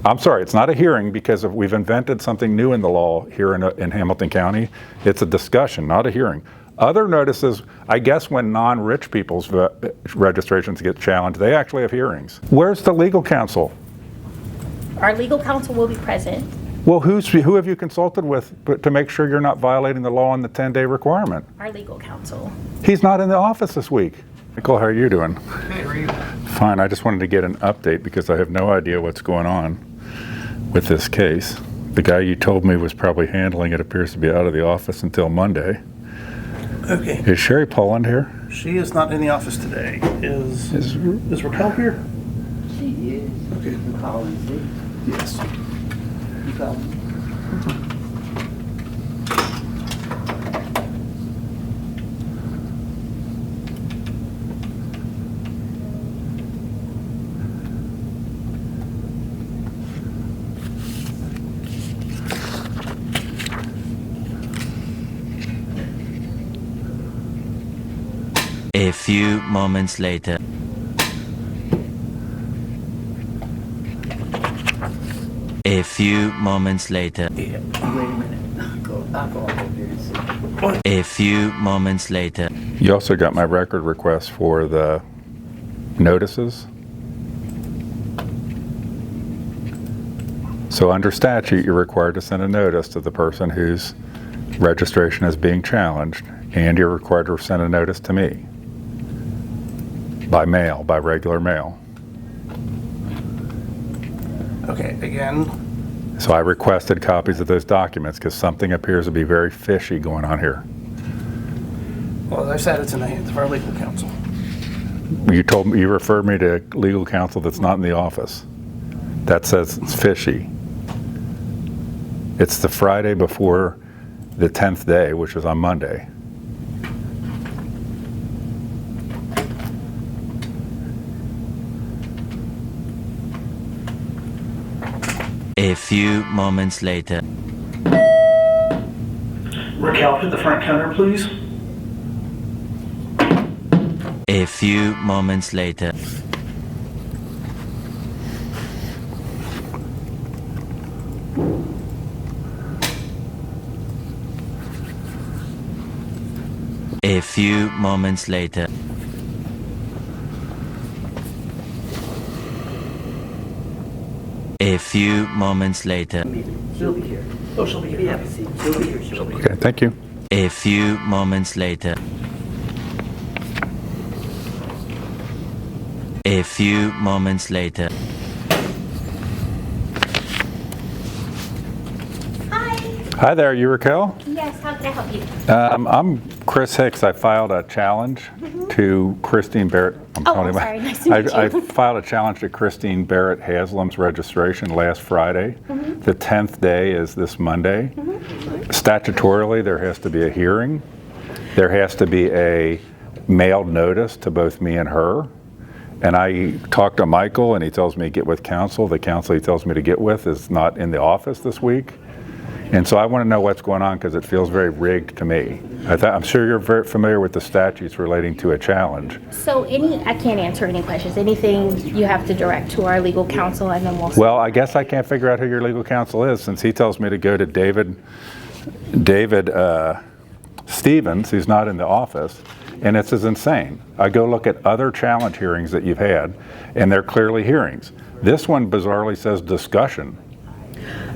I'm sorry, it's not a hearing because we've invented something new in the law here in Hamilton County. It's a discussion, not a hearing. Other notices, I guess when non-rich people's registrations get challenged, they actually have hearings. Where's the legal counsel? Our legal counsel will be present. Well, who have you consulted with to make sure you're not violating the law on the 10-day requirement? Our legal counsel. He's not in the office this week. Michael, how are you doing? Hey, how are you? Fine, I just wanted to get an update because I have no idea what's going on with this case. The guy you told me was probably handling it appears to be out of the office until Monday. Okay. Is Sherry Poland here? She is not in the office today. Is Raquel here? She is. Okay. You call and see. Yes. You call. A few moments later. A few moments later. Yeah. Wait a minute. I'll go over here and see. A few moments later. You also got my record request for the notices. So under statute, you're required to send a notice to the person whose registration is being challenged, and you're required to send a notice to me by mail, by regular mail. Okay, again, So I requested copies of those documents because something appears to be very fishy going on here. well, as I said, it's in the hands of our legal counsel. You referred me to legal counsel that's not in the office. That says it's fishy. It's the Friday before the 10th day, which was on Monday. A few moments later. Raquel, hit the front counter, please. A few moments later. A few moments later. A few moments later. She'll be here. Oh, she'll be here. Yeah, see, she'll be here. She'll be here. Okay, thank you. A few moments later. A few moments later. Hi. Hi there, you Raquel? Yes, how can I help you? I'm Chris Hicks. I filed a challenge to Christine Barrett. Oh, calling I'm my- sorry. Nice to meet I you. filed a challenge to Christine Barrett Haslam's registration last Friday. The 10th day is this Monday. Statutorily, there has to be a hearing. There has to be a mailed notice to both me and her. And I talked to Michael, and he tells me to get with counsel. The counsel he tells me to get with is not in the office this week. And so I want to know what's going on because it feels very rigged to me. I'm sure you're very familiar with the statutes relating to a challenge. So I can't answer any questions. Anything you have to direct to our legal counsel, and then we'll. Well, I guess I can't figure out who your legal counsel is since he tells me to go to David Stevens, who's not in the office, and this is insane. I go look at other challenge hearings that you've had, and they're clearly hearings. This one bizarrely says discussion.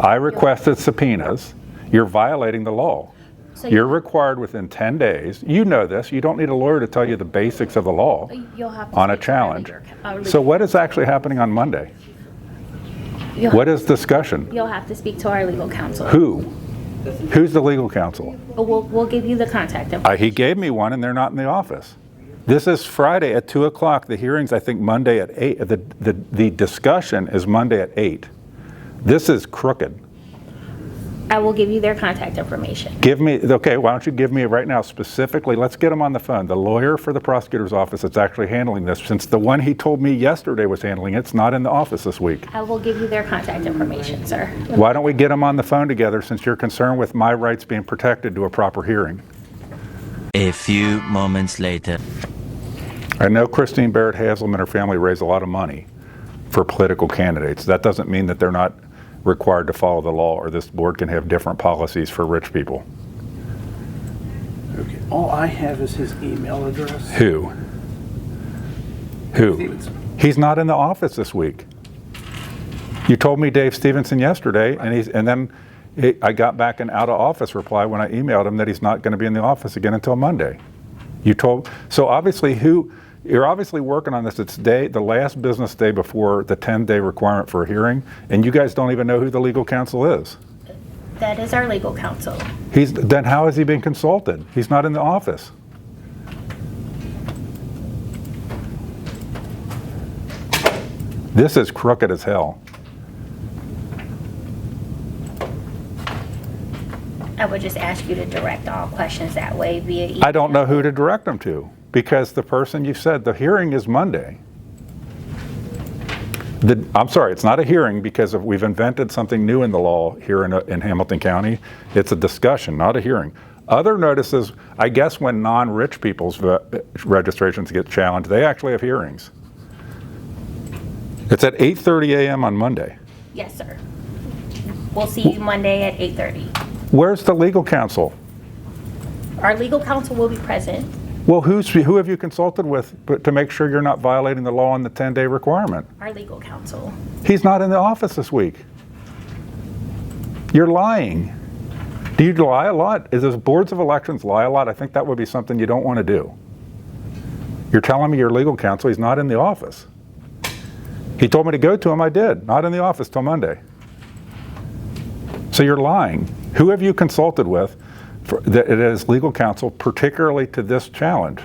I requested subpoenas. You're violating the law. So You're required within 10 days. You know this. You don't need a lawyer to tell you the basics of the law You'll have to on a speak to our challenge. legal- So what is actually happening on Monday? What is discussion? You'll have to speak to our legal counsel. Who? Who's the legal counsel? We'll give you the contact info. He gave me one, and they're not in the office. This is Friday at 2 o'clock. The hearing's, I think, Monday at 8. The discussion is Monday at 8. This is crooked. I will give you their contact information. Okay, why don't you give me right now specifically, let's get him on the phone. The lawyer for the prosecutor's office that's actually handling this, since the one he told me yesterday was handling it's not in the office this week. I will give you their contact information, sir. Why don't we get them on the phone together since you're concerned with my rights being protected to a proper hearing? A few moments later. I know Christine Barrett Haslam and her family raise a lot of money, for political candidates. That doesn't mean that they're not required to follow the law, or this board can have different policies for rich people. Okay, all I have is his email address. Who? He's not in the office this week. You told me Dave Stevenson yesterday, and then I got back an out of office reply when I emailed him that he's not going to be in the office again until Monday. So obviously you're obviously working on this. It's the last business day before the 10-day requirement for a hearing, and you guys don't even know who the legal counsel is. That is our legal counsel. Then how has he been consulted? He's not in the office. This is crooked as hell. I would just ask you to direct all questions that way via email. I don't know who to direct them to, because the person you said, the hearing is Monday. I'm sorry, it's not a hearing because we've invented something new in the law here in Hamilton County. It's a discussion, not a hearing. Other notices, I guess when non-rich people's registrations get challenged, they actually have hearings. It's at 8:30 a.m. on Monday. Yes, sir. We'll see you Monday at 8:30. Where's the legal counsel? Our legal counsel will be present. Well, who have you consulted with to make sure you're not violating the law on the 10-day requirement? Our legal counsel. He's not in the office this week. You're lying. Do you lie a lot? Does boards of elections lie a lot? I think that would be something you don't want to do. You're telling me your legal counsel, he's not in the office. He told me to go to him, I did. Not in the office till Monday. So you're lying. Who have you consulted with that it is legal counsel, particularly to this challenge?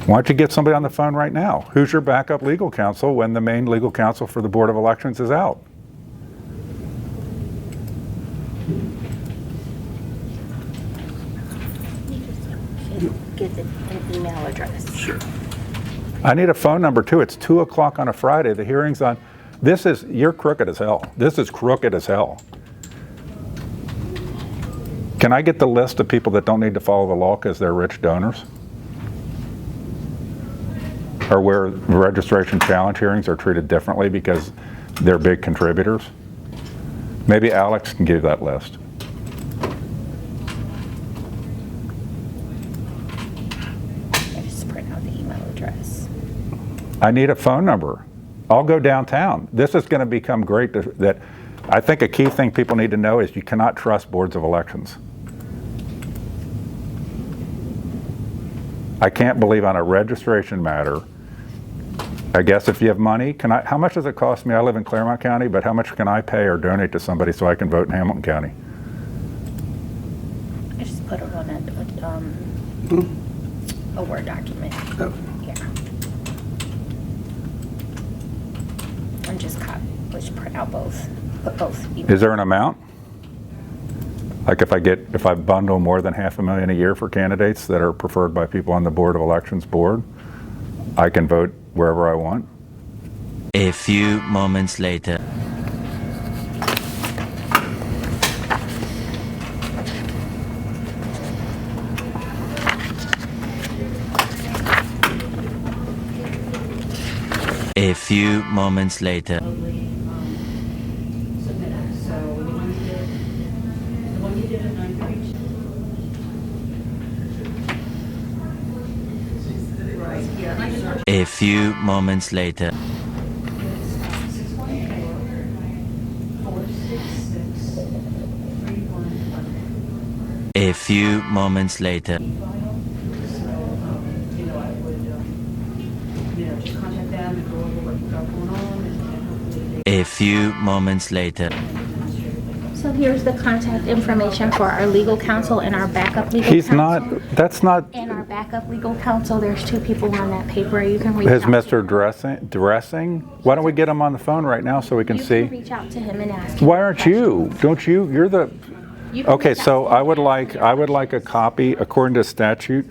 Why don't you get somebody on the phone right now? Who's your backup legal counsel when the main legal counsel for the Board of Elections is out? Give an email address. Sure. I need a phone number too. It's 2 o'clock on a Friday. The hearing's on. You're crooked as hell. This is crooked as hell. Can I get the list of people that don't need to follow the law because they're rich donors? Or where registration challenge hearings are treated differently because they're big contributors? Maybe Alex can give that list. I just print out the email address. I need a phone number. I'll go downtown. This is going to become great. That I think a key thing people need to know is you cannot trust boards of elections. I can't believe on a registration matter, I guess if you have money, how much does it cost me? I live in Claremont County, but how much can I pay or donate to somebody so I can vote in Hamilton County? I just put it on a Word document. Oh. Yeah. And just print out both. Put both. Is there an amount? Like if I bundle more than $500,000 a year for candidates that are preferred by people on the Board of Elections board, I can vote wherever I want? A few moments later. A few moments later. A few moments later. A few moments later. A few moments later. So here's the contact information for our legal counsel and our backup legal counsel. That's not. And our backup legal counsel, there's 2 people on that paper you can reach Has out Mr. to. Dressing? Why don't we get him on the phone right now so we can You see? can reach out to him and ask him. Why aren't you? Don't you? You're the. You can Okay, reach out so to I him would and like a copy. According to statute,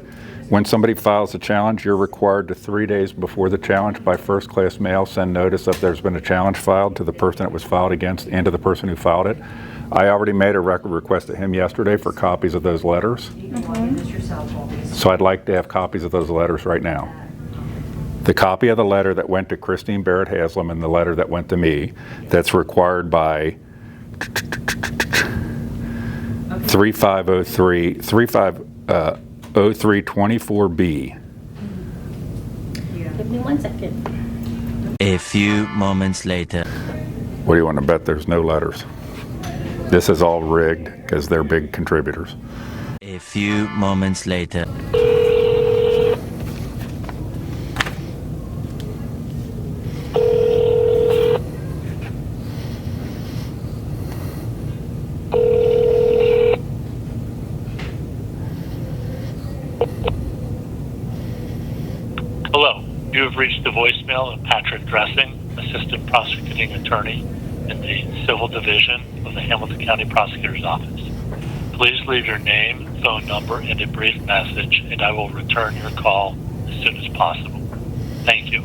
when somebody files a challenge, you're required to 3 days before the challenge by first-class mail send notice if there's been a challenge filed to the person it was filed against and to the person who filed it. I already made a record request to him yesterday for copies of those letters. So I'd like to have copies of those letters right now. The copy of the letter that went to Christine Barrett Haslam and the letter that went to me, that's required by 350324B. Give me 1 second. A few moments later. What do you want to bet there's no letters? This is all rigged because they're big contributors. A few moments later. Hello, you have reached the voicemail of Patrick Dressing, Assistant Prosecuting Attorney in the Civil Division of the Hamilton County Prosecutor's Office. Please leave your name, phone number, and a brief message, and I will return your call as soon as possible. Thank you.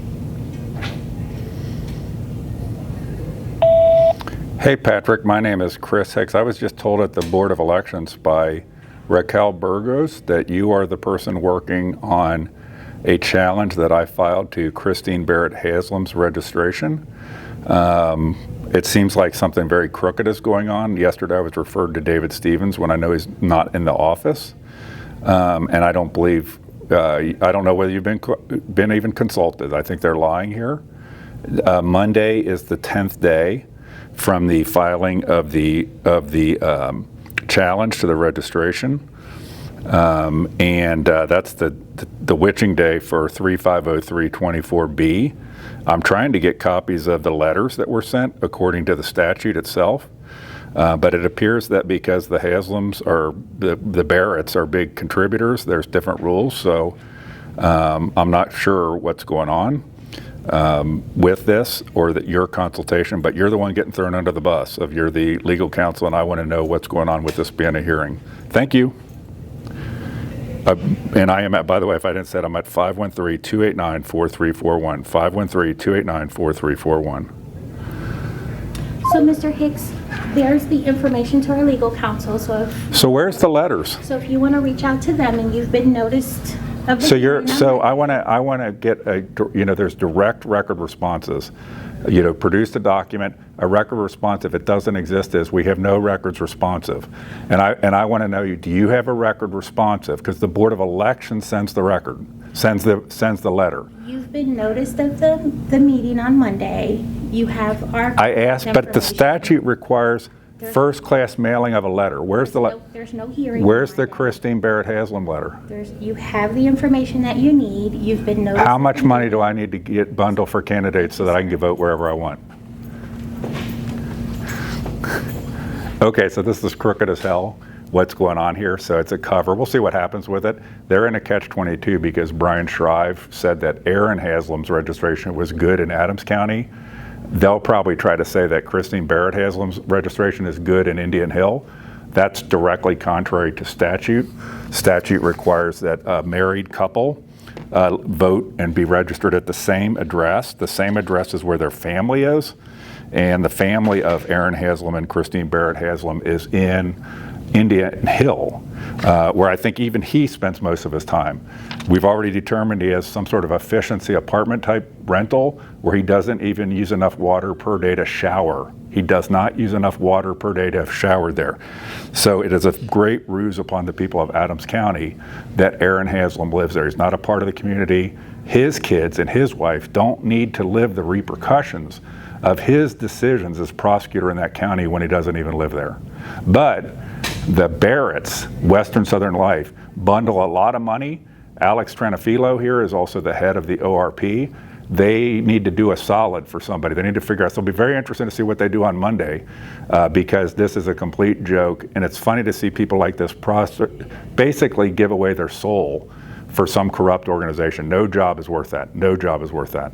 Hey Patrick, my name is Chris Hicks. I was just told at the Board of Elections by Raquel Burgos that you are the person working on a challenge that I filed to Christine Barrett Haslam's registration. It seems like something very crooked is going on. Yesterday I was referred to David Stevens when I know he's not in the office. And I don't believe, I don't know whether you've been even consulted. I think they're lying here. Monday is the 10th day from the filing of the challenge to the registration. That's the witching day for 350324B. I'm trying to get copies of the letters that were sent according to the statute itself, but it appears that because the Haslams or the Barretts are big contributors, there's different rules. So I'm not sure what's going on with this or that your consultation, but you're the one getting thrown under the bus. If you're the legal counsel, and I want to know what's going on with this being a hearing. Thank you. And I am at, by the way, if I didn't say it, I'm at 513-289-4341. 513-289-4341. So, Mr. Hicks, there's the information to our legal counsel. So where's the letters? if you want to reach out to them and you've been noticed of the So I want to get there's direct record responses. Produce a document. A record response, if it doesn't exist, is we have no records responsive. And I want to know, do you have a record responsive? Because the Board of Elections sends the record, sends the letter. You've been noticed of the meeting on Monday. You have our I asked, but the information. statute requires first-class mailing of a letter. Where's the There's no hearing. Where's on the Monday. Christine Barrett Haslam letter? You have the information that you need. You've been noticed. How much money do I need to get bundled for candidates so that I can vote wherever I want? Okay, so this is crooked as hell. What's going on here? So it's a cover. We'll see what happens with it. They're in a catch-22 because Brian Shrive said that Aaron Haslam's registration was good in Adams County. They'll probably try to say that Christine Barrett Haslam's registration is good in Indian Hill. That's directly contrary to statute. Statute requires that a married couple vote and be registered at the same address. The same address is where their family is. And the family of Aaron Haslam and Christine Barrett Haslam is in Indian Hill, where I think even he spends most of his time. We've already determined he has some sort of efficiency apartment type rental where he doesn't even use enough water per day to shower. He does not use enough water per day to have showered there. So it is a great ruse upon the people of Adams County that Aaron Haslam lives there. He's not a part of the community. His kids and his wife don't need to live the repercussions of his decisions as prosecutor in that county when he doesn't even live there. But the Barretts, Western Southern Life, bundle a lot of money. Alex Tranafilo here is also the head of the ORP. They need to do a solid for somebody. They need to figure out. So it'll be very interesting to see what they do on Monday because this is a complete joke. And it's funny to see people like this basically give away their soul for some corrupt organization. No job is worth that. No job is worth that.